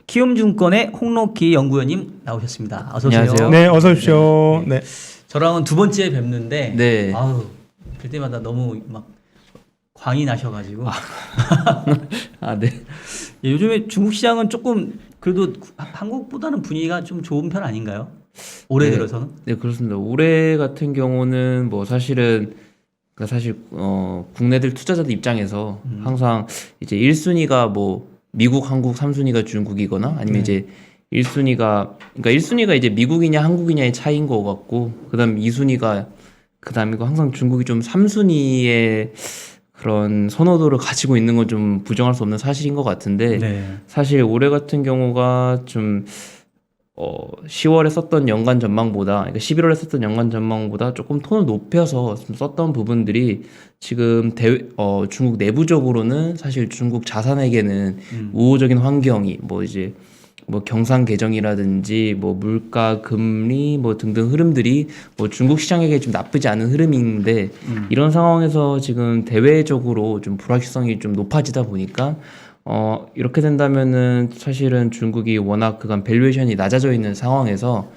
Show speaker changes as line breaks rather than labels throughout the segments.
키움증권의 홍록기 연구원님 나오셨습니다. 어서 오세요.
안녕하세요.
네, 어서 오십시오. 네.
저랑은 두 번째 뵙는데
네.
아우 뵐 때마다 너무 막 광이 나셔가지고
네.
예, 요즘에 중국 시장은 조금 그래도 한국보다는 분위기가 좀 좋은 편 아닌가요? 올해
네.
들어서는?
네, 그렇습니다. 올해 같은 경우는 뭐 사실은 국내들 투자자들 입장에서 항상 이제 1순위가 뭐 미국, 한국, 3순위가 중국이거나 아니면 이제 1순위가 그러니까 1순위가 이제 미국이냐 한국이냐의 차이인 것 같고 그다음 2순위가 그다음이고 항상 중국이 좀 3순위의 그런 선호도를 가지고 있는 건 좀 부정할 수 없는 사실인 것 같은데
네.
사실 올해 같은 경우가 좀 10월에 썼던 연간 전망보다, 그러니까 11월에 썼던 연간 전망보다 조금 톤을 높여서 좀 썼던 부분들이 지금 중국 내부적으로는 사실 중국 자산에게는 우호적인 환경이 뭐 이제 뭐 경상 개정이라든지 뭐 물가 금리 뭐 등등 흐름들이 뭐 중국 시장에게 좀 나쁘지 않은 흐름인데 이런 상황에서 지금 대외적으로 좀 불확실성이 좀 높아지다 보니까 이렇게 된다면은 사실은 중국이 워낙 그간 밸류에이션이 낮아져 있는 상황에서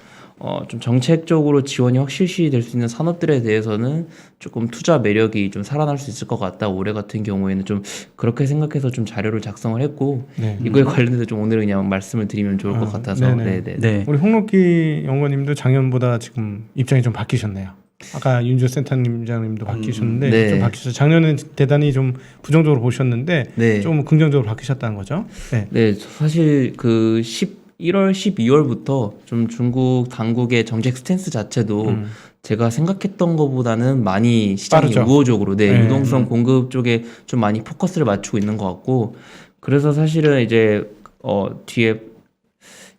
좀 정책적으로 지원이 확실시 될 수 있는 산업들에 대해서는 조금 투자 매력이 좀 살아날 수 있을 것 같다. 올해 같은 경우에는 좀 그렇게 생각해서 좀 자료를 작성을 했고 이거에 관련해서 좀 오늘 그냥 말씀을 드리면 좋을 것 같아서
네네.
네.
우리 홍록기 연구원님도 작년보다 지금 입장이 좀 바뀌셨네요. 아까 윤주 센터님장님도 바뀌셨는데
네.
좀 바뀌셨어요. 작년은 대단히 좀 부정적으로 보셨는데
네.
좀 긍정적으로 바뀌셨다는 거죠. 네.
네, 사실 그 11월, 12월부터 좀 중국 당국의 정책 스탠스 자체도 제가 생각했던 것보다는 많이 시장이
빠르죠.
우호적으로,
네.
유동성 공급 쪽에 좀 많이 포커스를 맞추고 있는 것 같고, 그래서 사실은 이제 뒤에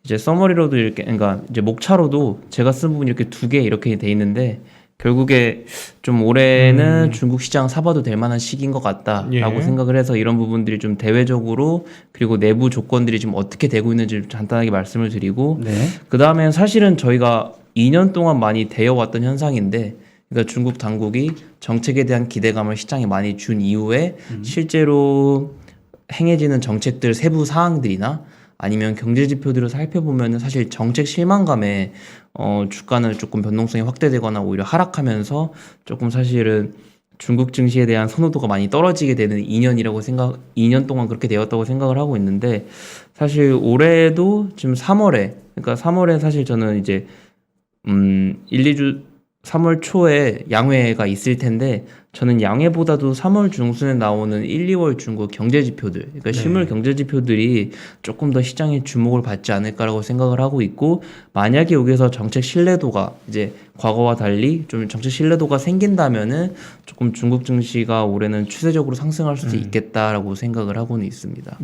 이제 서머리로도 이렇게, 그러니까 이제 목차로도 제가 쓴 부분이 이렇게 두 개 이렇게 돼 있는데. 결국에 좀 올해는 중국 시장 사봐도 될 만한 시기인 것 같다라고 생각을 해서 이런 부분들이 좀 대외적으로 그리고 내부 조건들이 지금 어떻게 되고 있는지 간단하게 말씀을 드리고 그 다음에 사실은 저희가 2년 동안 많이 되어왔던 현상인데 그러니까 중국 당국이 정책에 대한 기대감을 시장에 많이 준 이후에 실제로 행해지는 정책들 세부 사항들이나 아니면 경제 지표들을 살펴보면은 사실 정책 실망감에 주가는 조금 변동성이 확대되거나 오히려 하락하면서 조금 사실은 중국 증시에 대한 선호도가 많이 떨어지게 되는 2년 동안 그렇게 되었다고 생각을 하고 있는데 사실 올해도 지금 3월에 그러니까 3월에 사실 저는 이제 3월 초에 양회가 있을 텐데 저는 양회보다도 3월 중순에 나오는 1, 2월 중국 경제 지표들, 그러니까 실물 경제 지표들이 조금 더 시장의 주목을 받지 않을까라고 생각을 하고 있고 만약에 여기서 정책 신뢰도가 이제 과거와 달리 좀 정책 신뢰도가 생긴다면은 조금 중국 증시가 올해는 추세적으로 상승할 수도 있겠다라고 생각을 하고는 있습니다.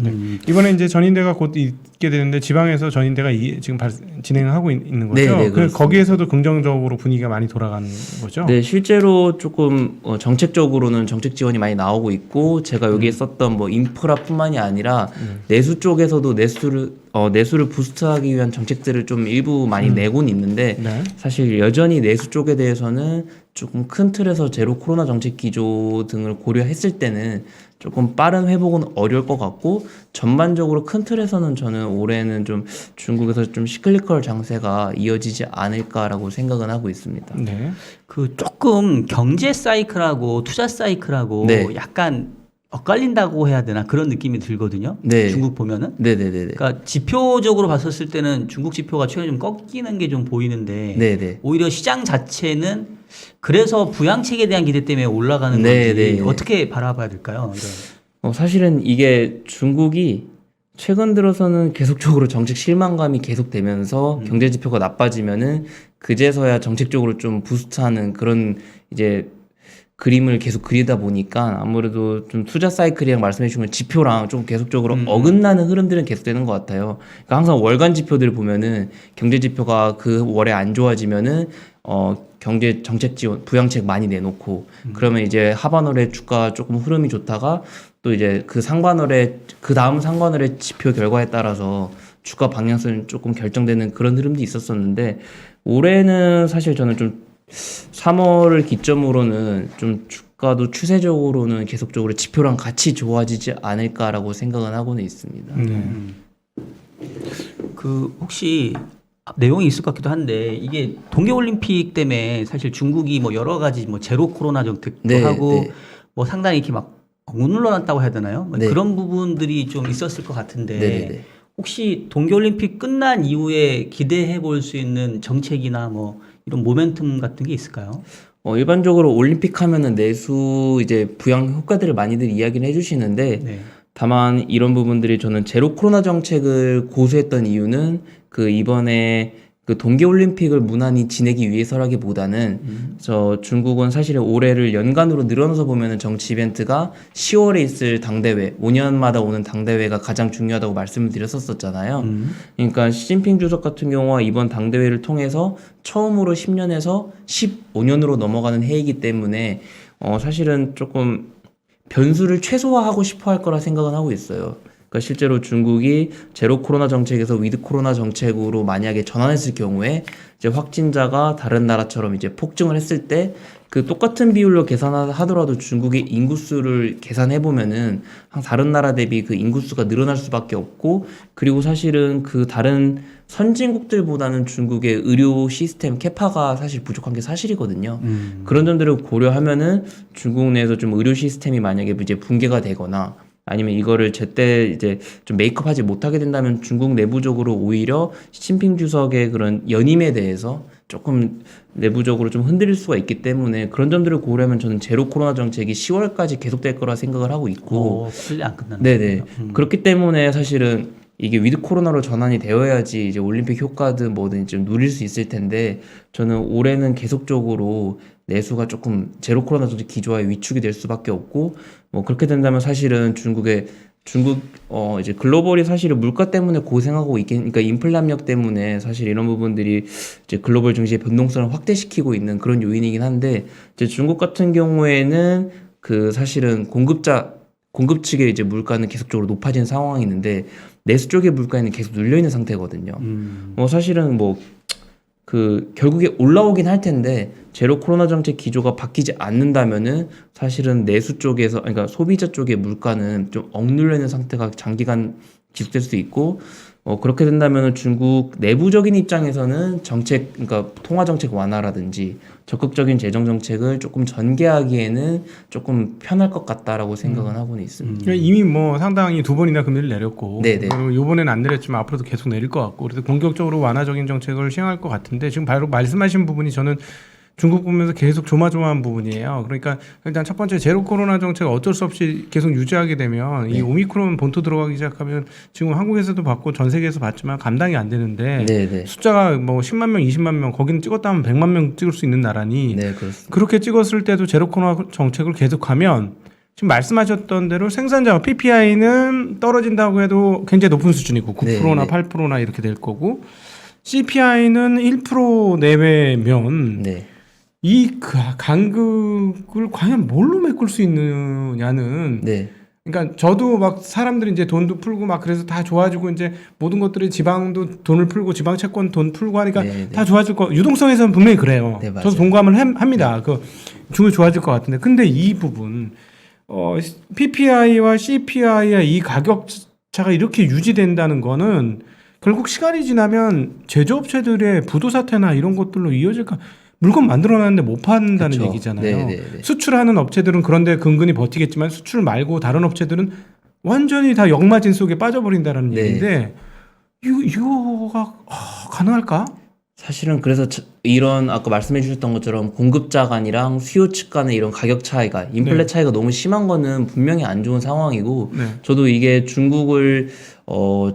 이번에 이제 전인대가 곧 있게 되는데 지방에서 전인대가 지금 진행하고 있는 거죠.
네,
거기에서도 긍정적으로 분위기가 많이 돌아가는 거죠.
네, 실제로 조금 정책적으로는 정책 지원이 많이 나오고 있고 제가 여기에 썼던 뭐 인프라뿐만이 아니라 내수 쪽에서도 내수를 부스트하기 위한 정책들을 좀 일부 많이 내고는 있는데 사실 여전히 내수 쪽에 대해서는 조금 큰 틀에서 제로 코로나 정책 기조 등을 고려했을 때는 조금 빠른 회복은 어려울 것 같고 전반적으로 큰 틀에서는 저는 올해는 좀 중국에서 좀 시클리컬 장세가 이어지지 않을까라고 생각은 하고 있습니다.
네.
그 조금 경제 사이클하고 투자 사이클하고 약간 엇갈린다고 해야 되나 그런 느낌이 들거든요.
네.
중국 보면은.
네네네.
그러니까 지표적으로 봤었을 때는 중국 지표가 최근에 좀 꺾이는 게 좀 보이는데
네네.
오히려 시장 자체는 그래서 부양책에 대한 기대 때문에 올라가는 건지 어떻게 바라봐야 될까요? 이런.
사실은 이게 중국이 최근 들어서는 계속적으로 정책 실망감이 계속되면서 경제 지표가 나빠지면은 그제서야 정책적으로 좀 부스트하는 그런 이제 그림을 계속 그리다 보니까 아무래도 좀 투자 사이클이랑 말씀해 주신 지표랑 좀 계속적으로 어긋나는 흐름들은 계속되는 것 같아요. 그러니까 항상 월간 지표들 보면은 경제 지표가 그 월에 안 좋아지면은 경제 정책 지원 부양책 많이 내놓고 그러면 이제 하반월에 주가 조금 흐름이 좋다가 또 이제 그 상반월에 그 다음 상반월의 지표 결과에 따라서 주가 방향성이 조금 결정되는 그런 흐름도 있었었는데 올해는 사실 저는 좀 3월을 기점으로는 좀 주가도 추세적으로는 계속적으로 지표랑 같이 좋아지지 않을까라고 생각은 하고는 있습니다.
그 혹시 내용이 있을 것 같기도 한데 이게 동계올림픽 때문에 사실 중국이 뭐 여러 가지 뭐 제로 코로나 정책도
네,
하고
네.
뭐 상당히 이렇게 막 억눌러놨다고 해야 되나요? 뭐
네.
그런 부분들이 좀 있었을 것 같은데
네네네.
혹시 동계올림픽 끝난 이후에 기대해 볼 수 있는 정책이나 뭐 이런 모멘텀 같은 게 있을까요?
일반적으로 올림픽 하면은 내수 이제 부양 효과들을 많이들 이야기를 해주시는데
네.
다만 이런 부분들이 저는 제로 코로나 정책을 고수했던 이유는 그 이번에 그 동계올림픽을 무난히 지내기 위해서라기보다는 저 중국은 사실 올해를 연간으로 늘어나서 보면은 정치 이벤트가 10월에 있을 당대회, 5년마다 오는 당대회가 가장 중요하다고 말씀을 드렸었잖아요. 그러니까 시진핑 주석 같은 경우와 이번 당대회를 통해서 처음으로 10년에서 15년으로 넘어가는 해이기 때문에 사실은 조금 변수를 최소화하고 싶어 할 거라 생각은 하고 있어요. 그러니까 실제로 중국이 제로 코로나 정책에서 위드 코로나 정책으로 만약에 전환했을 경우에 이제 확진자가 다른 나라처럼 이제 폭증을 했을 때 그 똑같은 비율로 계산하더라도 중국의 인구수를 계산해 보면은 다른 나라 대비 그 인구수가 늘어날 수밖에 없고, 그리고 사실은 그 다른 선진국들보다는 중국의 의료 시스템 캐파가 사실 부족한 게 사실이거든요. 그런 점들을 고려하면은 중국 내에서 좀 의료 시스템이 만약에 이제 붕괴가 되거나 아니면 이거를 제때 이제 좀 메이크업하지 못하게 된다면 중국 내부적으로 오히려 시진핑 주석의 그런 연임에 대해서 조금 내부적으로 좀 흔들릴 수가 있기 때문에 그런 점들을 고려하면 저는 제로 코로나 정책이 10월까지 계속될 거라 생각을 하고 있고,
빨리 안 끝났네.
네네. 그렇기 때문에 사실은 이게 위드 코로나로 전환이 되어야지 이제 올림픽 효과든 뭐든 좀 누릴 수 있을 텐데, 저는 올해는 계속적으로 내수가 조금 제로 코로나 정책 기조화에 위축이 될 수밖에 없고, 뭐 그렇게 된다면 사실은 중국 이제 글로벌이 사실은 물가 때문에 고생하고 있긴, 그러니까 인플레 압력 때문에 사실 이런 부분들이 이제 글로벌 증시의 변동성을 확대시키고 있는 그런 요인이긴 한데, 이제 중국 같은 경우에는 그 사실은 공급 측의 이제 물가는 계속적으로 높아진 상황이 있는데 내수 쪽의 물가는 계속 눌려 있는 상태거든요. 사실은 뭐 그 결국에 올라오긴 할 텐데 제로 코로나 정책 기조가 바뀌지 않는다면은 사실은 내수 쪽에서, 그러니까 소비자 쪽의 물가는 좀 억눌려 있는 상태가 장기간 지속될 수 있고, 그렇게 된다면은 중국 내부적인 입장에서는 그러니까 통화 정책 완화라든지 적극적인 재정 정책을 조금 전개하기에는 조금 편할 것 같다라고 생각은 하고는 있습니다.
그러니까 이미 뭐 상당히 2번이나 금리를 내렸고,
네네.
그리고 이번에는 안 내렸지만 앞으로도 계속 내릴 것 같고, 그래서 공격적으로 완화적인 정책을 시행할 것 같은데, 지금 바로 말씀하신 부분이 저는 중국 보면서 계속 조마조마한 부분이에요. 그러니까 일단 첫 번째 제로 코로나 정책을 어쩔 수 없이 계속 유지하게 되면 이 오미크론 본토 들어가기 시작하면 지금 한국에서도 봤고 전 세계에서 봤지만 감당이 안 되는데,
네네.
숫자가 뭐 10만 명, 20만 명, 거기는 찍었다 하면 100만 명 찍을 수 있는 나라니,
네, 그렇습니다.
그렇게 찍었을 때도 제로 코로나 정책을 계속하면 지금 말씀하셨던 대로 생산자 PPI는 떨어진다고 해도 굉장히 높은 수준이고 9%나 8%나 이렇게 될 거고, CPI는 1% 내외면
네.
이 간극을 과연 뭘로 메꿀 수 있느냐는,
네.
그러니까 저도 막 사람들이 이제 돈도 풀고 막 그래서 다 좋아지고, 이제 모든 것들이 지방도 돈을 풀고 지방 채권 돈 풀고 하니까 다 좋아질 거, 유동성에서는 분명히 그래요.
네, 맞아요.
저도 동감을 합니다. 그 중국이 좋아질 것 같은데, 근데 이 부분 PPI와 CPI의 이 가격 차가 이렇게 유지된다는 거는 결국 시간이 지나면 제조업체들의 부도 사태나 이런 것들로 이어질까. 물건 만들어놨는데 못 판다는
그쵸.
얘기잖아요.
네네네.
수출하는 업체들은 그런데 근근히 버티겠지만 수출 말고 다른 업체들은 완전히 다 역마진 속에 빠져버린다는 얘기인데, 이거가 가능할까?
사실은 그래서 이런 아까 말씀해 주셨던 것처럼 공급자 간이랑 수요 측 간의 이런 가격 차이가, 인플레 차이가 너무 심한 거는 분명히 안 좋은 상황이고, 저도 이게 중국을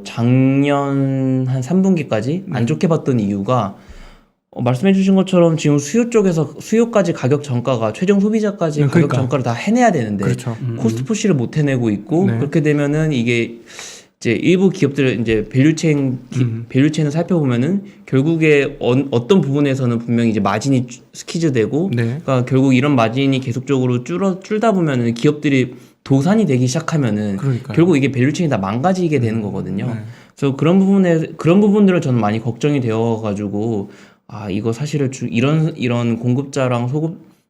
작년 한 3분기까지 안 좋게 봤던 이유가, 말씀해 주신 것처럼 지금 수요 쪽에서 수요까지 가격 전가가 최종 소비자까지 가격
그러니까.
전가를 다 해내야 되는데,
그렇죠.
코스트 푸시를 못 해내고 있고,
네.
그렇게 되면은 이게 이제 일부 기업들 이제 밸류체인을 살펴보면은 결국에 어떤 부분에서는 분명히 이제 마진이 스키즈되고, 그러니까 결국 이런 마진이 계속적으로 줄다 보면은 기업들이 도산이 되기 시작하면은
그러니까요.
결국 이게 밸류체인이 다 망가지게 되는 거거든요. 그래서 그런 부분들을 저는 많이 걱정이 되어가지고, 이거 사실은 이런 공급자랑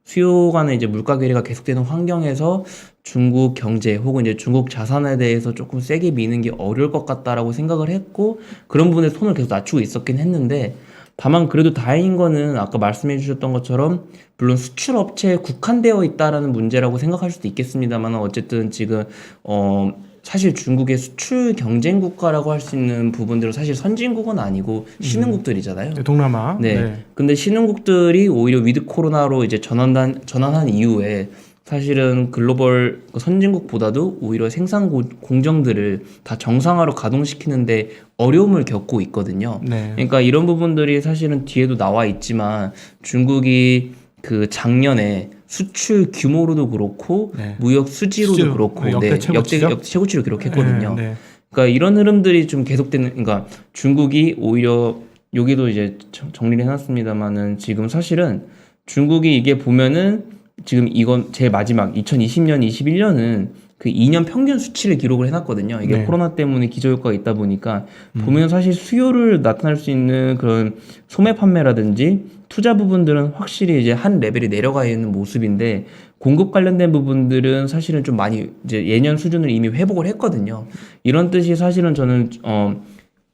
수요 간의 이제 물가 괴리가 계속되는 환경에서 중국 경제 혹은 이제 중국 자산에 대해서 조금 세게 미는 게 어려울 것 같다라고 생각을 했고 그런 부분에 손을 계속 낮추고 있었긴 했는데 다만 그래도 다행인 거는 아까 말씀해 주셨던 것처럼 물론 수출 업체에 국한되어 있다라는 문제라고 생각할 수도 있겠습니다만 어쨌든 지금 사실 중국의 수출 경쟁 국가라고 할 수 있는 부분들은 사실 선진국은 아니고 신흥국들이잖아요.
동남아.
네. 근데 신흥국들이 오히려 위드 코로나로 이제 전환한 이후에 사실은 글로벌 선진국보다도 오히려 생산 공정들을 다 정상화로 가동시키는데 어려움을 겪고 있거든요.
네.
그러니까 이런 부분들이 사실은 뒤에도 나와 있지만 중국이 그 작년에 수출 규모로도 그렇고
네.
무역 수지로도
수지로,
그렇고
역대 최고치죠?
역대 최고치를 기록했거든요.
네.
그러니까 이런 흐름들이 좀 계속되는, 그러니까 중국이 오히려 여기도 이제 정리를 해놨습니다만은 지금 사실은 중국이 이게 보면은 지금 이건 제일 마지막 2020년, 21년은 그 2년 평균 수치를 기록을 해놨거든요. 이게
네.
코로나 때문에 기저효과가 있다 보니까 보면 사실 수요를 나타낼 수 있는 그런 소매 판매라든지 투자 부분들은 확실히 이제 한 레벨이 내려가 있는 모습인데 공급 관련된 부분들은 사실은 좀 많이 이제 예년 수준을 이미 회복을 했거든요. 이런 뜻이 사실은 저는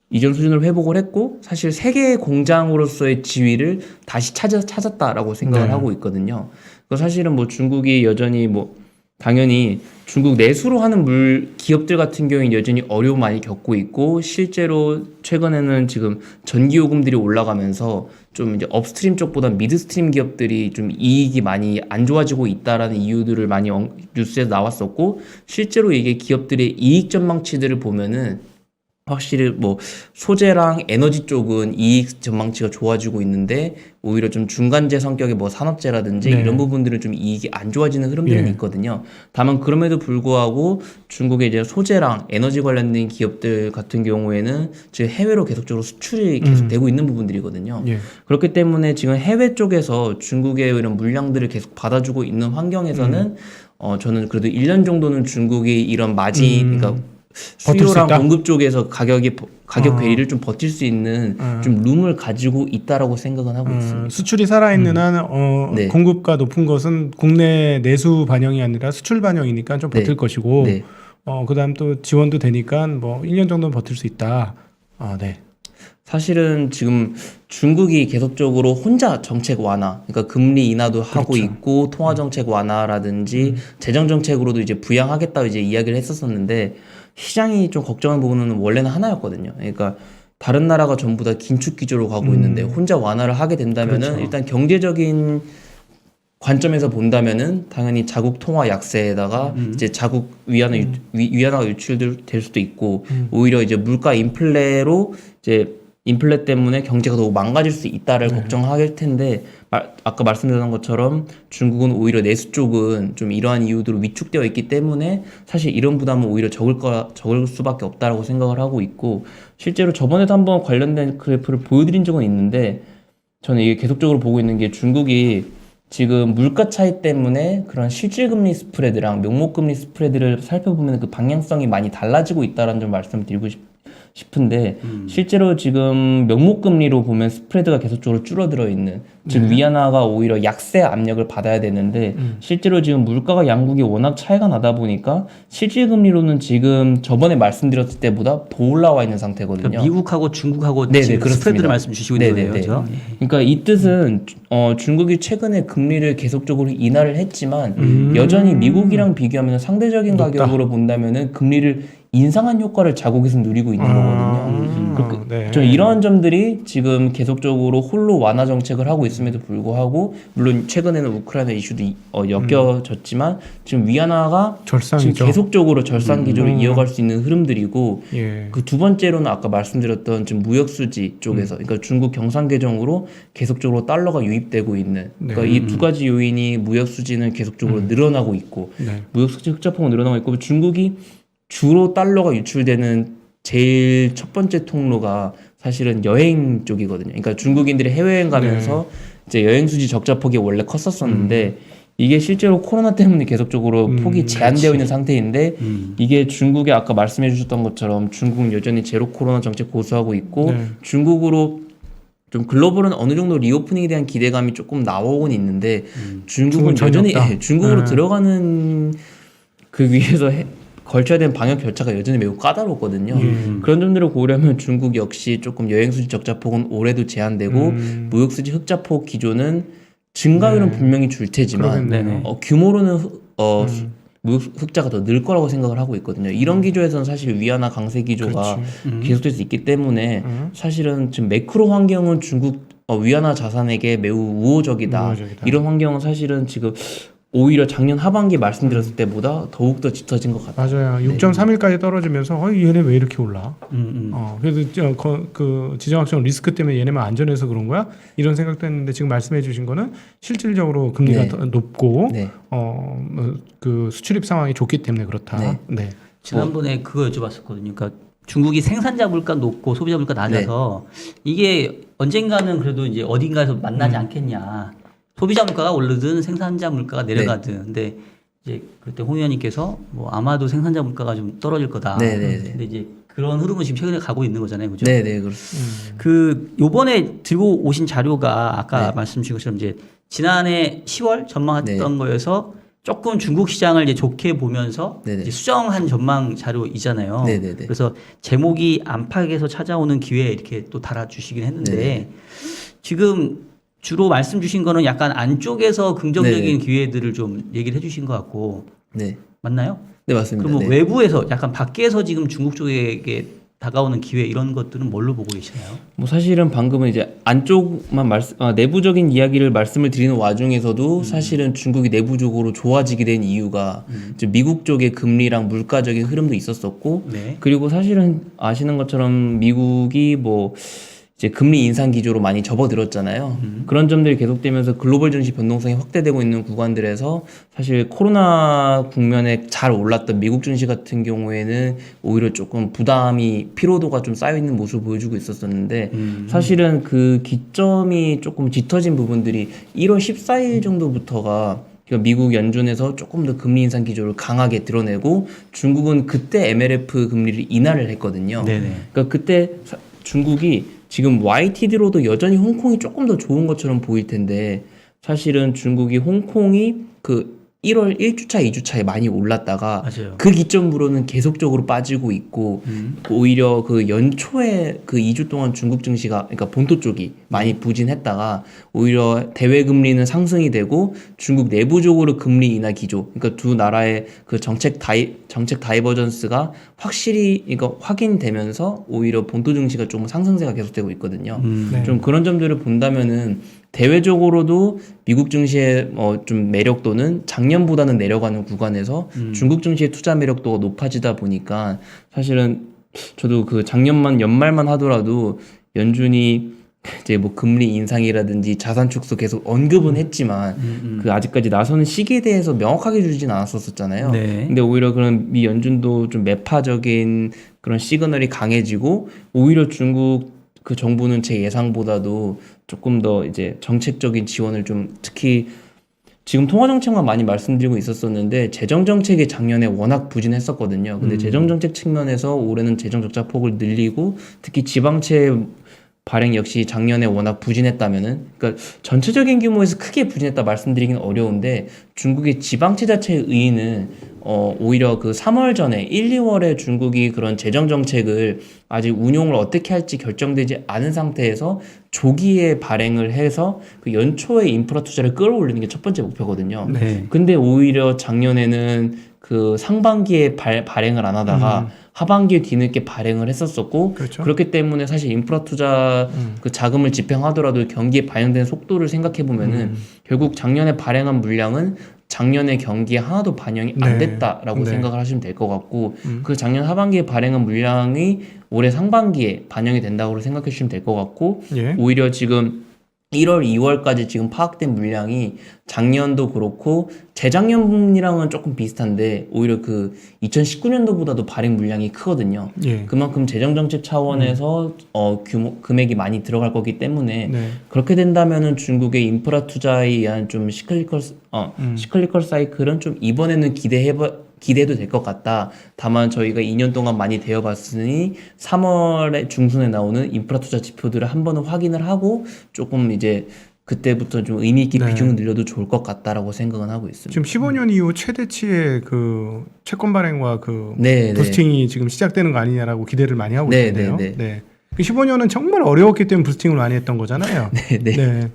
이전 수준을 회복을 했고 사실 세계 공장으로서의 지위를 다시 찾았다라고 생각을
네.
하고 있거든요. 그 사실은 뭐 중국이 여전히 뭐 당연히 중국 내수로 하는 기업들 같은 경우는 여전히 어려움 많이 겪고 있고 실제로 최근에는 지금 전기요금들이 올라가면서 좀 이제 업스트림 쪽보다 미드스트림 기업들이 좀 이익이 많이 안 좋아지고 있다라는 이유들을 많이 뉴스에서 나왔었고 실제로 이게 기업들의 이익 전망치들을 보면은 확실히 뭐 소재랑 에너지 쪽은 이익 전망치가 좋아지고 있는데 오히려 좀 중간재 성격의 뭐 산업재라든지
네.
이런 부분들은 좀 이익이 안 좋아지는 흐름들은
예.
있거든요. 다만 그럼에도 불구하고 중국의 이제 소재랑 에너지 관련된 기업들 같은 경우에는 지금 해외로 계속적으로 수출이 계속되고 있는 부분들이거든요.
예.
그렇기 때문에 지금 해외 쪽에서 중국의 이런 물량들을 계속 받아주고 있는 환경에서는 저는 그래도 1년 정도는 중국이 이런 그러니까
버틸 수
수요랑
있다?
공급 쪽에서 가격 괴리를 좀 버틸 수 있는 좀 룸을 가지고 있다라고 생각은 하고 있습니다.
수출이 살아있는 한
네.
공급가 높은 것은 국내 내수 반영이 아니라 수출 반영이니까 좀 버틸
네.
것이고
네.
그다음 또 지원도 되니까 뭐 1년 정도는 버틸 수 있다. 네.
사실은 지금 중국이 계속적으로 혼자 정책 완화, 그러니까 금리 인하도 하고
그렇죠.
있고 통화 정책 완화라든지 재정 정책으로도 이제 부양하겠다고 이제 이야기를 했었었는데 시장이 좀 걱정한 부분은 원래는 하나였거든요. 그러니까 다른 나라가 전부 다 긴축 기조로 가고 있는데 혼자 완화를 하게 된다면은
그렇죠.
일단 경제적인 관점에서 본다면은 당연히 자국 통화 약세에다가 이제 자국 위안화가 유출될 수도 있고 오히려 이제 물가 인플레로 이제 인플레 때문에 경제가 더 망가질 수 있다를 걱정할 텐데 아까 말씀드린 것처럼 중국은 오히려 내수 쪽은 좀 이러한 이유들로 위축되어 있기 때문에 사실 이런 부담은 오히려 적을 수밖에 없다라고 생각을 하고 있고 실제로 저번에도 한번 관련된 그래프를 보여드린 적은 있는데 저는 이게 계속적으로 보고 있는 게 중국이 지금 물가 차이 때문에 그런 실질금리 스프레드랑 명목금리 스프레드를 살펴보면 그 방향성이 많이 달라지고 있다는 점 말씀을 드리고 싶은데 실제로 지금 명목금리로 보면 스프레드가 계속적으로 줄어들어 있는 즉 위안화가 오히려 약세 압력을 받아야 되는데 실제로 지금 물가가 양국이 워낙 차이가 나다 보니까 실질금리로는 지금 저번에 말씀드렸을 때보다 더 올라와 있는 상태거든요.
그러니까 미국하고 중국하고
네네,
지금
그렇습니다.
스프레드를 말씀 주시고 있는 거예요.
네네네.
그렇죠?
그러니까 이 뜻은 중국이 최근에 금리를 계속적으로 인하를 했지만 여전히 미국이랑 비교하면 상대적인
높다.
가격으로 본다면은 금리를 인상한 효과를 자국에서 누리고 있는 거거든요.
네.
저 이러한 점들이 지금 계속적으로 홀로 완화 정책을 하고 있음에도 불구하고 물론 최근에는 우크라이나 이슈도 엮여졌지만 지금 위안화가
절상이죠.
지금 계속적으로 절상 기조를 이어갈 수 있는 흐름들이고
예.
그 두 번째로는 아까 말씀드렸던 지금 무역 수지 쪽에서 그러니까 중국 경상 계정으로 계속적으로 달러가 유입되고 있는 그러니까 이 두 가지 요인이 무역 수지는 계속적으로 늘어나고 있고
네.
무역 수지 흑자폭은 늘어나고 있고 중국이 주로 달러가 유출되는 제일 첫 번째 통로가 사실은 여행 쪽이거든요. 그러니까 중국인들이 해외여행 가면서 이제 여행 수지 적자 폭이 원래 컸었었는데 이게 실제로 코로나 때문에 계속적으로 폭이 제한되어 있는 상태인데 이게 중국에 아까 말씀해 주셨던 것처럼 중국은 여전히 제로 코로나 정책 고수하고 있고
네.
중국으로 좀 글로벌은 어느 정도 리오프닝에 대한 기대감이 조금 나오곤 있는데
중국은
중국은
전혀
여전히
없다.
중국으로
네.
들어가는 그 위에서 걸쳐야 되는 방역 절차가 여전히 매우 까다롭거든요. 그런 점들을 고려하면 중국 역시 조금 여행수지 적자폭은 올해도 제한되고 무역수지 흑자폭 기조는 증가율은
네.
분명히 줄 테지만
네네.
규모로는 무역 흑자가 더 늘 거라고 생각을 하고 있거든요. 이런 기조에서는 사실 위안화 강세 기조가
그렇지.
계속될 수 있기 때문에 사실은 지금 매크로 환경은 중국 위안화 자산에게 매우 우호적이다. 이런 환경은 사실은 지금 오히려 작년 하반기 말씀드렸을 때보다 더욱더 짙어진 것 같아요.
맞아요. 6.31까지 떨어지면서 얘네 왜 이렇게 올라? 그래서 그 지정학적 리스크 때문에 얘네만 안전해서 그런 거야? 이런 생각도 했는데 지금 말씀해주신 거는 실질적으로 금리가
네.
더 높고
네.
그 수출입 상황이 좋기 때문에 그렇다.
네.
네.
지난번에 그거 여쭤봤었거든요. 그러니까 중국이 생산자 물가 높고 소비자 물가 낮아서 이게 언젠가는 그래도 이제 어딘가에서 만나지 않겠냐. 소비자 물가가 오르든 생산자 물가가 내려가든. 근데 이제 그때 홍 의원님께서 뭐 아마도 생산자 물가가 좀 떨어질 거다. 근데 이제 그런 흐름은 지금 최근에 가고 있는 거잖아요. 그죠?
네네 그렇습니다.
그 요번에 들고 오신 자료가 아까
네.
말씀 주신 것처럼 이제 지난해 10월 전망했던
네.
거에서 조금 중국 시장을 이제 좋게 보면서
네네.
이제 수정한 전망 자료이잖아요.
네네네.
그래서 제목이 안팎에서 찾아오는 기회 이렇게 또 달아주시긴 했는데
네네.
지금 주로 말씀 주신 거는 약간 안쪽에서 긍정적인
네네.
기회들을 좀 얘기를 해주신 것 같고
네.
맞나요?
네 맞습니다.
그러면
네.
외부에서 약간 밖에서 지금 중국 쪽에게 다가오는 기회 이런 것들은 뭘로 보고 계시나요?
뭐 사실은 방금은 이제 안쪽만 내부적인 이야기를 말씀을 드리는 와중에서도 사실은 중국이 내부적으로 좋아지게 된 이유가 이제 미국 쪽의 금리랑 물가적인 흐름도 있었었고
네.
그리고 사실은 아시는 것처럼 미국이 뭐 이제 금리 인상 기조로 많이 접어들었잖아요. 그런 점들이 계속되면서 글로벌 증시 변동성이 확대되고 있는 구간들에서 사실 코로나 국면에 잘 올랐던 미국 증시 같은 경우에는 오히려 조금 부담이 피로도가 좀 쌓여 있는 모습을 보여주고 있었었는데 사실은 그 기점이 조금 짙어진 부분들이 1월 14일 정도부터가 그러니까 미국 연준에서 조금 더 금리 인상 기조를 강하게 드러내고 중국은 그때 MLF 금리를 인하를 했거든요.
네네.
그러니까 그때 중국이 지금 YTD로도 여전히 홍콩이 조금 더 좋은 것처럼 보일 텐데 사실은 중국이 홍콩이 그 1월 1주차, 2주차에 많이 올랐다가
맞아요.
그 기점으로는 계속적으로 빠지고 있고 오히려 그 연초에 그 2주 동안 중국 증시가 그러니까 본토 쪽이 많이 부진했다가 오히려 대외 금리는 상승이 되고 중국 내부적으로 금리 인하 기조 그러니까 두 나라의 그 정책 다이버전스가 확실히 이거 확인되면서 오히려 본토 증시가 조금 상승세가 계속되고 있거든요.
네.
좀 그런 점들을 본다면은 대외적으로도 미국 증시의 좀 매력도는 작년보다는 내려가는 구간에서 중국 증시의 투자 매력도가 높아지다 보니까 사실은 저도 그 작년만 연말만 하더라도 연준이 이제 뭐 금리 인상이라든지 자산 축소 계속 언급은 했지만 그 아직까지 나서는 시기에 대해서 명확하게 주진 않았었잖아요.
네.
근데 오히려 그런 미 연준도 좀 매파적인 그런 시그널이 강해지고 오히려 중국 그 정부는 제 예상보다도 조금 더 이제 정책적인 지원을 좀 특히 지금 통화정책만 많이 말씀드리고 있었었는데 재정정책이 작년에 워낙 부진했었거든요. 근데 재정정책 측면에서 올해는 재정적자 폭을 늘리고 특히 지방채 발행 역시 작년에 워낙 부진했다면은 그러니까 전체적인 규모에서 크게 부진했다 말씀드리기는 어려운데 중국의 지방채 자체의 의의는 오히려 그 3월 전에 1, 2월에 중국이 그런 재정 정책을 아직 운용을 어떻게 할지 결정되지 않은 상태에서 조기에 발행을 해서 그 연초에 인프라 투자를 끌어올리는 게 첫 번째 목표거든요.
네.
근데 오히려 작년에는 그 상반기에 발행을 안 하다가 하반기에 뒤늦게 발행을 했었었고
그렇죠.
그렇기 때문에 사실 인프라 투자 그 자금을 집행하더라도 경기에 반영되는 속도를 생각해 보면은 결국 작년에 발행한 물량은 작년에 경기에 하나도 반영이 안
네.
됐다라고
네.
생각을 하시면 될 것 같고 그 작년 하반기에 발행한 물량이 올해 상반기에 반영이 된다고 생각해 주시면 될 것 같고
예.
오히려 지금 1월, 2월까지 지금 파악된 물량이 작년도 그렇고 재작년이랑은 조금 비슷한데 오히려 그 2019년도보다도 발행 물량이 크거든요.
예.
그만큼 재정정책 차원에서 금액이 많이 들어갈 거기 때문에
네.
그렇게 된다면은 중국의 인프라 투자에 의한 좀 시클리컬 사이클은 좀 이번에는 기대도 될 것 같다. 다만 저희가 2년 동안 많이 되어봤으니 3월에 중순에 나오는 인프라 투자 지표들을 한 번은 확인을 하고 조금 이제 그때부터 좀 의미 있게
네.
비중을 늘려도 좋을 것 같다라고 생각은 하고 있습니다.
지금 15년 이후 최대치의 그 채권 발행과 그
네,
부스팅이 지금 시작되는 거 아니냐라고 기대를 많이 하고
네,
있는데요.
네,
네. 그 15년은 정말 어려웠기 때문에 부스팅을 많이 했던 거잖아요.
네.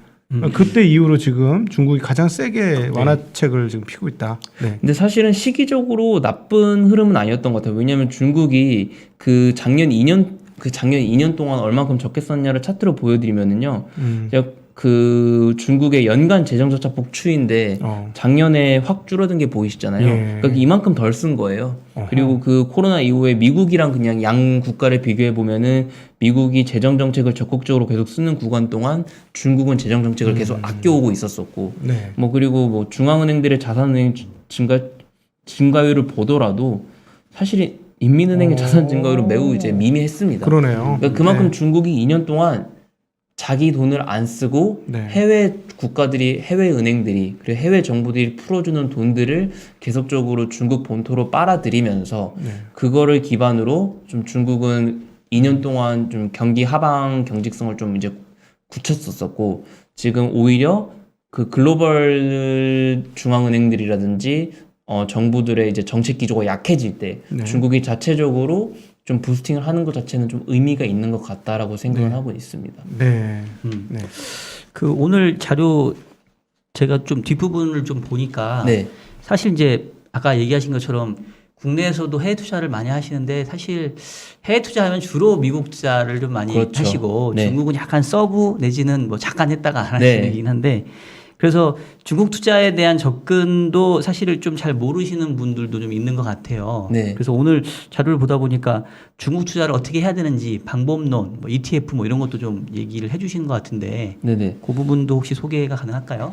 그때 이후로 지금 중국이 가장 세게 완화책을 지금 피고 있다. 네.
근데 사실은 시기적으로 나쁜 흐름은 아니었던 것 같아요. 왜냐하면 중국이 그 작년 2년 동안 얼만큼 적게 썼냐를 차트로 보여드리면은요. 제가 그 중국의 연간 재정 적자 폭추인데 작년에 확 줄어든 게 보이시잖아요.
예.
그러니까 이만큼 덜 쓴 거예요.
어허.
그리고 그 코로나 이후에 미국이랑 그냥 양 국가를 비교해 보면은 미국이 재정 정책을 적극적으로 계속 쓰는 구간 동안 중국은 재정 정책을 계속 아껴오고 있었었고,
네.
뭐 그리고 뭐 중앙은행들의 자산은행 증가율을 보더라도 사실 인민은행의 자산 증가율은 매우 이제 미미했습니다.
그러네요.
그러니까 그만큼 중국이 2년 동안 자기 돈을 안 쓰고
네.
해외 국가들이, 해외 은행들이, 그리고 해외 정부들이 풀어주는 돈들을 계속적으로 중국 본토로 빨아들이면서
네.
그거를 기반으로 좀 중국은 2년 동안 좀 경기 하방 경직성을 좀 이제 굳혔었었고, 지금 오히려 그 글로벌 중앙은행들이라든지 정부들의 이제 정책 기조가 약해질 때
네.
중국이 자체적으로 좀 부스팅을 하는 것 자체는 좀 의미가 있는 것 같다라고 생각을 하고 있습니다.
네. 네.
그 오늘 자료 제가 좀 뒷부분을 좀 보니까
네.
사실 이제 아까 얘기하신 것처럼 국내에서도 해외 투자를 많이 하시는데 사실 해외 투자하면 주로 미국 투자를 좀 많이
그렇죠.
하시고
네.
중국은 약간 서브 내지는 뭐 잠깐 했다가 안
네.
하시는 얘기긴 한데, 그래서 중국 투자에 대한 접근도 사실을 좀 잘 모르시는 분들도 좀 있는 것 같아요.
네.
그래서 오늘 자료를 보다 보니까 중국 투자를 어떻게 해야 되는지 방법론, 뭐 ETF 뭐 이런 것도 좀 얘기를 해주시는 것 같은데
네네.
그 부분도 혹시 소개가 가능할까요?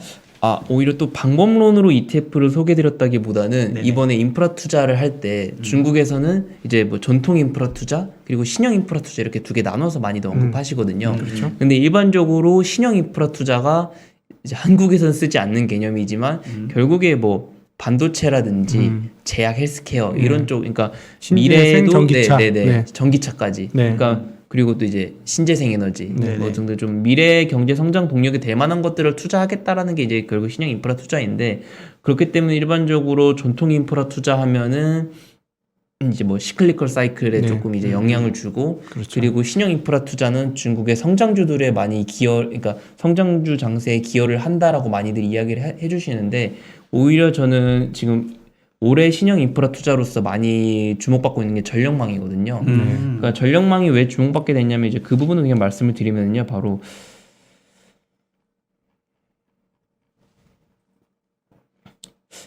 오히려 또 방법론으로 ETF를 소개드렸다기보다는
네네.
이번에 인프라 투자를 할 때 중국에서는 이제 뭐 전통 인프라 투자 그리고 신형 인프라 투자 이렇게 두 개 나눠서 많이들 언급하시거든요.
그렇죠.
근데 일반적으로 신형 인프라 투자가 이제 한국에서는 쓰지 않는 개념이지만 결국에 뭐 반도체라든지 제약, 헬스케어 이런 쪽, 그러니까
신재생
미래도
전기차.
네. 전기차까지.
네.
그러니까 그리고 또 이제 신재생 에너지
네네.
뭐 정도 좀 미래 경제 성장 동력이 될 만한 것들을 투자하겠다라는 게 이제 결국 신형 인프라 투자인데, 그렇기 때문에 일반적으로 전통 인프라 투자하면은 이제 뭐 시클리컬 사이클에
네.
조금 이제 영향을 주고,
그렇죠.
그리고 신형 인프라 투자는 중국의 성장주들에 많이 그러니까 성장주 장세에 기여를 한다라고 많이들 이야기를 해주시는데, 오히려 저는 지금 올해 신형 인프라 투자로서 많이 주목받고 있는 게 전력망이거든요. 그러니까 전력망이 왜 주목받게 됐냐면 이제 그 부분은 그냥 말씀을 드리면요, 바로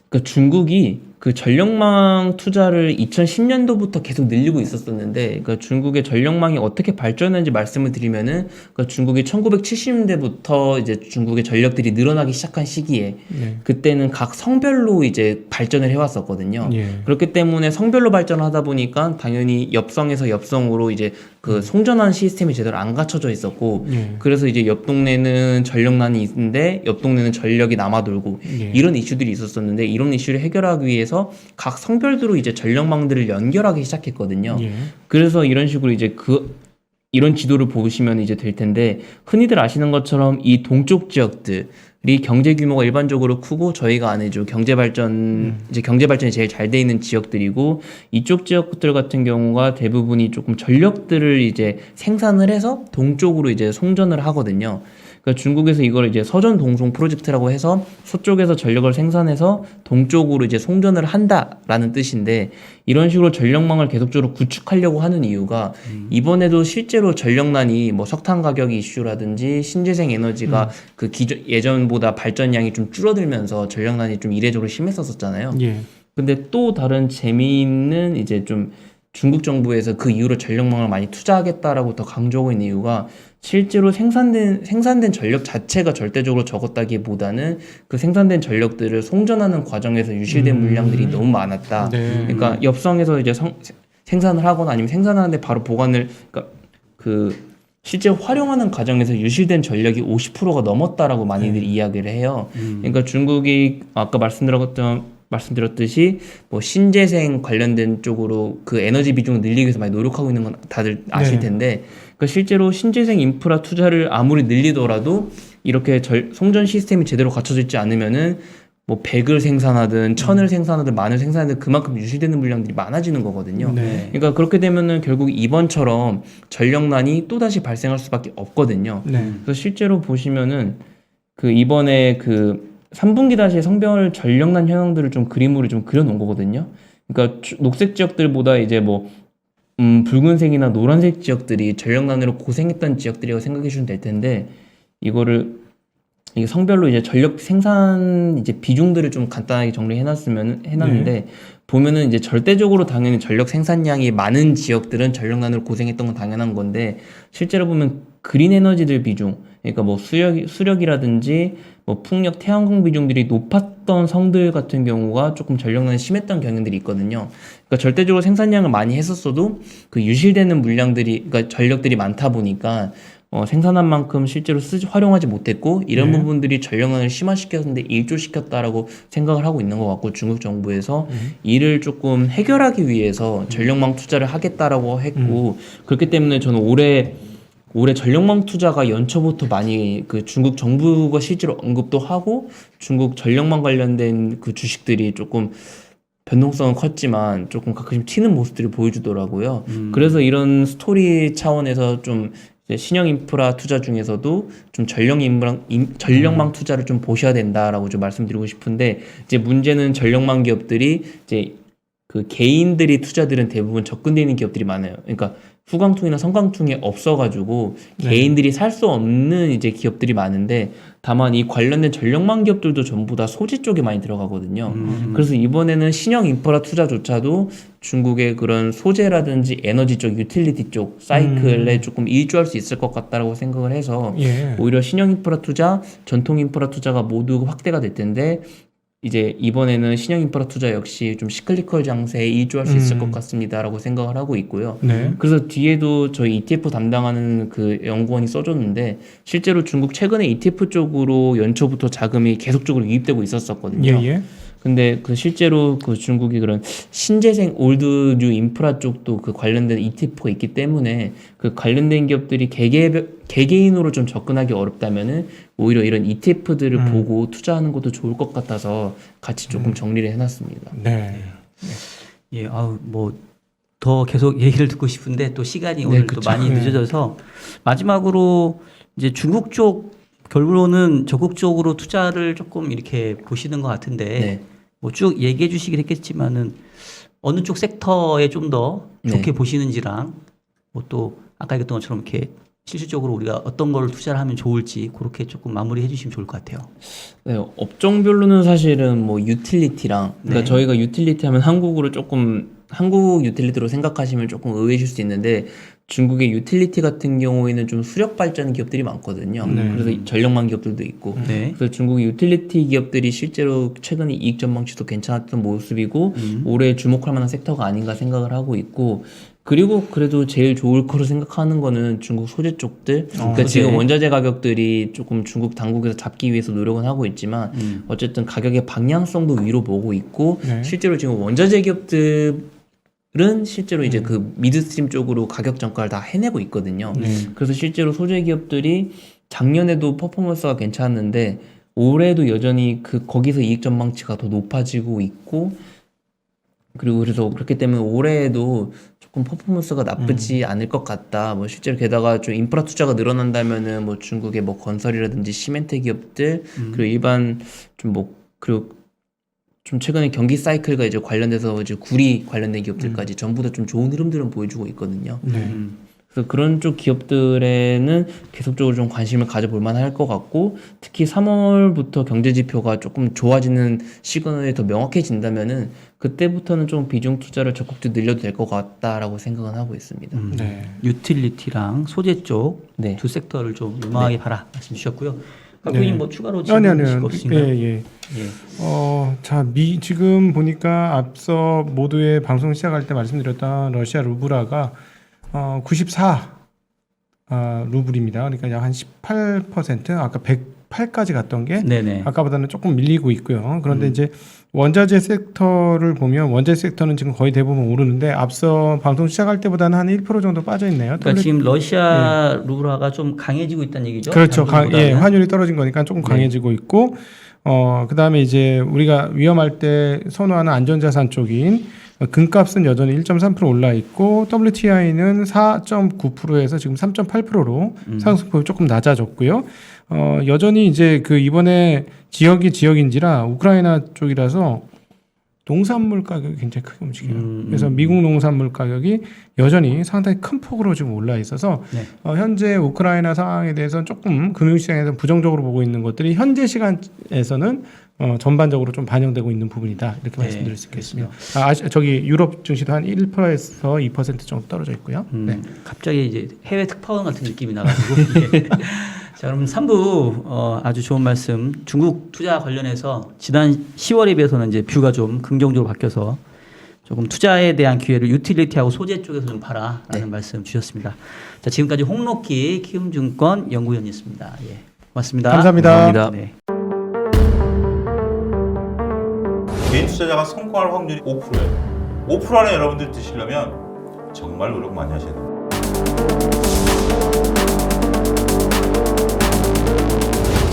그러니까 중국이 그 전력망 투자를 2010년도부터 계속 늘리고 있었었는데, 그러니까 중국의 전력망이 어떻게 발전했는지 말씀을 드리면은, 그러니까 중국이 1970년대부터 이제 중국의 전력들이 늘어나기 시작한 시기에
네.
그때는 각 성별로 이제 발전을 해왔었거든요.
예.
그렇기 때문에 성별로 발전하다 보니까 당연히 엽성에서 엽성으로 이제 그 송전하는 시스템이 제대로 안 갖춰져 있었고,
예.
그래서 이제 옆 동네는 전력난이 있는데 옆 동네는 전력이 남아돌고
예.
이런 이슈들이 있었었는데, 이런 이슈를 해결하기 위해서 각 성별대로 이제 전력망들을 연결하기 시작했거든요.
예.
그래서 이런 식으로 이제 이런 지도를 보시면 이제 될 텐데, 흔히들 아시는 것처럼 이 동쪽 지역들이 경제 규모가 일반적으로 크고 저희가 아는 이제 경제 발전이 제일 잘 돼 있는 지역들이고, 이쪽 지역들 같은 경우가 대부분이 조금 전력들을 이제 생산을 해서 동쪽으로 이제 송전을 하거든요. 그러니까 중국에서 이걸 이제 서전 동송 프로젝트라고 해서 서쪽에서 전력을 생산해서 동쪽으로 이제 송전을 한다라는 뜻인데, 이런 식으로 전력망을 계속적으로 구축하려고 하는 이유가 이번에도 실제로 전력난이 뭐 석탄 가격 이슈라든지 신재생 에너지가 그 예전보다 발전량이 좀 줄어들면서 전력난이 좀 이례적으로 심했었잖아요.
예.
근데 또 다른 재미있는 이제 좀 중국 정부에서 그 이후로 전력망을 많이 투자하겠다라고 더 강조하고 있는 이유가, 실제로 생산된 전력 자체가 절대적으로 적었다기보다는 그 생산된 전력들을 송전하는 과정에서 유실된 물량들이 너무 많았다.
네.
그러니까 엽성에서 이제 생산을 하거나 아니면 생산하는데 바로 보관을, 그러니까 그 실제 활용하는 과정에서 유실된 전력이 50%가 넘었다라고 많이들 이야기를 해요. 그러니까 중국이 아까 말씀드렸듯이 뭐 신재생 관련된 쪽으로 그 에너지 비중을 늘리기 위해서 많이 노력하고 있는 건 다들 아실 텐데 그러니까 실제로 신재생 인프라 투자를 아무리 늘리더라도 이렇게 송전 시스템이 제대로 갖춰져 있지 않으면은 뭐 100을 생산하든 1000을 생산하든 10,000을 생산하든 그만큼 유실되는 물량들이 많아지는 거거든요.
네.
그러니까 그렇게 되면은 결국 이번처럼 전력난이 또다시 발생할 수밖에 없거든요.
네.
그래서 실제로 보시면은 그 이번에 그 3분기 다시 성별 전력난 현황들을 좀 그림으로 좀 그려놓은 거거든요. 그러니까 녹색 지역들보다 이제 뭐 붉은색이나 노란색 지역들이 전력난으로 고생했던 지역들이라고 생각해 주시면 될 텐데 이거를 이게 성별로 이제 전력 생산 이제 비중들을 좀 간단하게 해놨는데 보면은 이제 절대적으로 당연히 전력 생산량이 많은 지역들은 전력난으로 고생했던 건 당연한 건데 실제로 보면 그린 에너지들 비중 그러니까 뭐 수력이라든지 뭐 풍력, 태양광 비중들이 높았던 성들 같은 경우가 조금 전력난이 심했던 경향들이 있거든요. 그러니까 절대적으로 생산량을 많이 했었어도 그 유실되는 물량들이 그러니까 전력들이 많다 보니까 생산한 만큼 실제로 활용하지 못했고 이런 부분들이 전력난을 심화시켰는데 일조시켰다라고 생각을 하고 있는 것 같고 중국 정부에서 이를 조금 해결하기 위해서 전력망 투자를 하겠다라고 했고 그렇기 때문에 저는 올해 전력망 투자가 연초부터 많이 그 중국 정부가 실제로 언급도 하고 중국 전력망 관련된 그 주식들이 조금 변동성은 컸지만 조금 가끔씩 튀는 모습들을 보여주더라고요. 그래서 이런 스토리 차원에서 좀 신형 인프라 투자 중에서도 좀 전력망 투자를 좀 보셔야 된다라고 좀 말씀드리고 싶은데 이제 문제는 전력망 기업들이 이제 그 개인들이 투자들은 대부분 접근되어 있는 기업들이 많아요. 그러니까 후광통이나 성광통이 없어가지고 개인들이 살 수 없는 이제 기업들이 많은데 다만 이 관련된 전력망 기업들도 전부 다 소재 쪽에 많이 들어가거든요. 그래서 이번에는 신형 인프라 투자조차도 중국의 그런 소재라든지 에너지 쪽, 유틸리티 쪽 사이클에 조금 일조할 수 있을 것 같다라고 생각을 해서 오히려 신형 인프라 투자, 전통 인프라 투자가 모두 확대가 될 텐데 이제 이번에는 신형 인프라 투자 역시 좀 시클리컬 장세에 일조할 수 있을 것 같습니다라고 생각을 하고 있고요. 그래서 뒤에도 저희 ETF 담당하는 그 연구원이 써줬는데 실제로 중국 최근에 ETF 쪽으로 연초부터 자금이 계속적으로 유입되고 있었거든요. 근데 그 실제로 그 중국이 그런 신재생 올드 뉴 인프라 쪽도 그 관련된 ETF가 있기 때문에 그 관련된 기업들이 개개인으로 좀 접근하기 어렵다면은 오히려 이런 ETF들을 보고 투자하는 것도 좋을 것 같아서 같이 조금 정리를 해놨습니다.
예, 아우 뭐 더 계속 얘기를 듣고 싶은데 또 시간이 오늘 또 많이 늦어져서 마지막으로 이제 중국 쪽 결론은 적극적으로 투자를 조금 이렇게 보시는 것 같은데 뭐 쭉 얘기해 주시긴 했겠지만은 어느 쪽 섹터에 좀 더 좋게 보시는지랑 뭐 또 아까 얘기했던 것처럼 이렇게 실질적으로 우리가 어떤 걸 투자를 하면 좋을지 그렇게 조금 마무리해 주시면 좋을 것 같아요.
네, 업종별로는 사실은 뭐 유틸리티랑 그러니까 저희가 유틸리티 하면 한국 유틸리티로 생각하시면 조금 의외실 수 있는데 중국의 유틸리티 같은 경우에는 좀 수력 발전 기업들이 많거든요. 그래서 전력망 기업들도 있고. 그래서 중국의 유틸리티 기업들이 실제로 최근에 이익 전망치도 괜찮았던 모습이고 올해 주목할 만한 섹터가 아닌가 생각을 하고 있고 그리고 그래도 제일 좋을 거로 생각하는 거는 중국 소재 쪽들. 그러니까 지금 원자재 가격들이 조금 중국 당국에서 잡기 위해서 노력은 하고 있지만 어쨌든 가격의 방향성도 위로 보고 있고 실제로 지금 원자재 기업들은 실제로 이제 그 미드스트림 쪽으로 가격 전가를 다 해내고 있거든요. 그래서 실제로 소재 기업들이 작년에도 퍼포먼스가 괜찮았는데 올해도 여전히 거기서 이익 전망치가 더 높아지고 있고 그리고 그래서 그렇기 때문에 올해에도 조금 퍼포먼스가 나쁘지 않을 것 같다. 뭐 실제로 게다가 좀 인프라 투자가 늘어난다면은 뭐 중국의 뭐 건설이라든지 시멘트 기업들 그리고 일반 그리고 좀 최근에 경기 사이클과 이제 관련돼서 이제 구리 관련된 기업들까지 전부 다 좀 좋은 흐름들은 보여주고 있거든요. 그래서 그런 쪽 기업들에는 계속적으로 좀 관심을 가져볼 만할 것 같고 특히 3월부터 경제 지표가 조금 좋아지는 시그널이 더 명확해진다면은 그때부터는 좀 비중 투자를 적극적으로 늘려도 될 것 같다라고 생각은 하고 있습니다.
유틸리티랑 소재 쪽 두 섹터를 좀 유망하게 봐라 말씀 주셨고요. 박교님 뭐 추가로 질문 주실 거 없으신가요?
자, 지금 보니까 앞서 모두의 방송 시작할 때 말씀드렸던 러시아 루블화가 94 루블입니다. 그러니까 약 한 18% 아까 108까지 갔던 게 아까보다는 조금 밀리고 있고요. 그런데 이제 원자재 섹터를 보면 원자재 섹터는 지금 거의 대부분 오르는데 앞서 방송 시작할 때보다는 한 1% 정도 빠져 있네요.
그러니까 지금 러시아 루블화가 좀 강해지고 있다는 얘기죠.
그렇죠.
작년보다는.
환율이 떨어진 거니까 조금 강해지고 있고 그다음에 이제 우리가 위험할 때 선호하는 안전자산 쪽인 금값은 여전히 1.3% 올라 있고 WTI는 4.9%에서 지금 3.8%로 상승폭이 조금 낮아졌고요. 여전히 이제 그 이번에 지역인지라 우크라이나 쪽이라서 농산물 가격이 굉장히 크게 움직여요. 그래서 미국 농산물 가격이 여전히 상당히 큰 폭으로 지금 올라 있어서
네.
현재 우크라이나 상황에 대해서는 조금 금융시장에서 부정적으로 보고 있는 것들이 현재 시간에서는 전반적으로 좀 반영되고 있는 부분이다 이렇게 말씀드릴 수 있겠습니다. 저기 유럽 증시도 한 1%에서 2% 정도 떨어져 있고요. 네.
갑자기 이제 해외 특파원 같은 느낌이 나가지고. 예. 자, 그럼 3부 아주 좋은 말씀. 중국 투자 관련해서 지난 10월에 비해서는 이제 뷰가 좀 긍정적으로 바뀌어서 조금 투자에 대한 기회를 유틸리티하고 소재 쪽에서 좀 봐라라는 말씀 주셨습니다. 자, 지금까지 홍록기 키움증권 연구위원이었습니다. 예, 고맙습니다.
감사합니다.
감사합니다.
네.
개인 투자자가 성공할 확률이 5%예요. 5% 안에 여러분들 드시려면 정말 노력 많이 하셔야 돼요.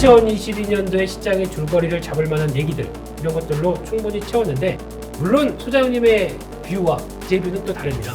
2022년도에 시장의 줄거리를 잡을 만한 얘기들 이런 것들로 충분히 채웠는데 물론 소장님의 뷰와 제 뷰는 또 다릅니다.